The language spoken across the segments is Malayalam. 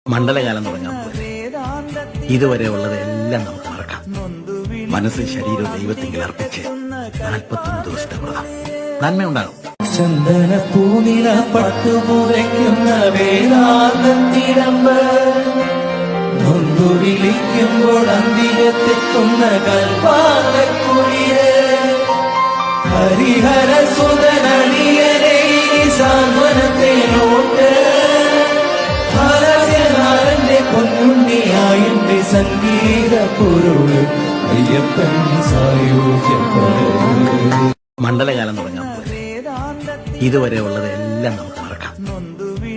മണ്ഡലകാലം തുടങ്ങാൻ പോലെ ഇതുവരെ ഉള്ളതെല്ലാം നമുക്ക് മറക്കാം. മനസ്സും ശരീരവും ദൈവത്തിൽ അർപ്പിച്ച് 41 ദിവസത്തെ വ്രതം നന്മയുണ്ടാകും. ചന്ദന പൂനില പട്ടുപുരയ്ക്കുന്ന വേദാന്തത്തിരമ്പ് നൊന്തു വിളിക്കുമ്പോൾ അന്തികത്തെത്തുന്ന കൽപ്പാകക്കുളിര് ഹരിഹര സുതനടിയരെ സാന്ത്വനത്തെ നോട്ട് ഹരസ്യനാരന്റെ പൊന്നുണ്ണിയായിന്റെ സംഗീത പൊരുള് അയ്യപ്പൻ സായുജ്യപ്പ. മണ്ഡലകാലം തുടങ്ങാൻ പോലെ ഇതുവരെ ഉള്ളതെല്ലാം നമുക്ക് മറക്കാം.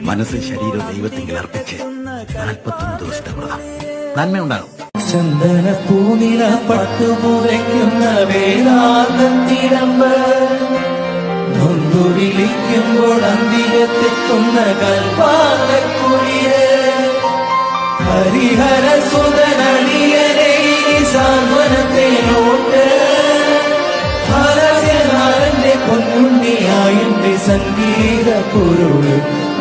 മനസ്സും ശരീരവും ദൈവത്തിൽ അർപ്പിച്ച് 41 ദിവസത്തെ വ്രതം നന്മയുണ്ടാകും. ചന്ദന പൂനില പട്ടുപുരയ്ക്കുന്ന വേദാന്തത്തിരമ്പ് നൊന്തു വിളിക്കുമ്പോൾ അന്തികത്തെത്തുന്ന കൽപ്പാകക്കുളിര് ഹരിഹര സുതനടിയരെ സാന്ത്വനത്തെ നോട്ട് ഹരസ്യനാരന്റെ പൊന്നുണ്ണിയായിന്റെ സംഗീത പൊരുള്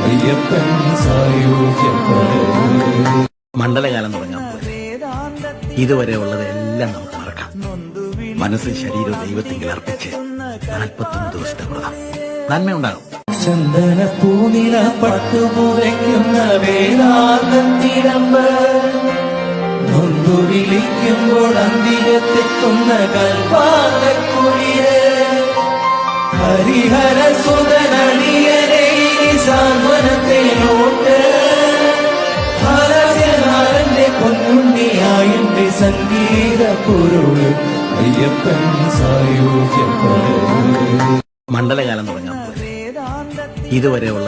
അയ്യപ്പൻ സായുജ്യപ്പ. മണ്ഡലകാലം തുടങ്ങാൻ പോലെ ഇതുവരെ ഉള്ളതെല്ലാം നമുക്ക് മറക്കാം. മനസ്സും ശരീരവും ദൈവത്തിൽ അർപ്പിച്ച് 41 ദിവസത്തെ വ്രതം നന്മയുണ്ടാകും. ചന്ദന പൂനില പട്ടുപുരയ്ക്കുന്ന വേദാന്തത്തിരമ്പ് നൊന്തു വിളിക്കുമ്പോൾ അന്തികത്തെത്തുന്ന കൽപ്പാകക്കുളിര് ഹരിഹര സുതനടിയരെ സാന്ത്വനത്തെ നോട്ട് ഹരസ്യനാരന്റെ പൊന്നുണ്ണിയായിന്റെ സംഗീത പൊരുള് അയ്യപ്പൻ സായുജ്യപ്പ. മണ്ഡലകാലം തുടങ്ങാൻ പോലെ ഇതുവരെ ഉള്ള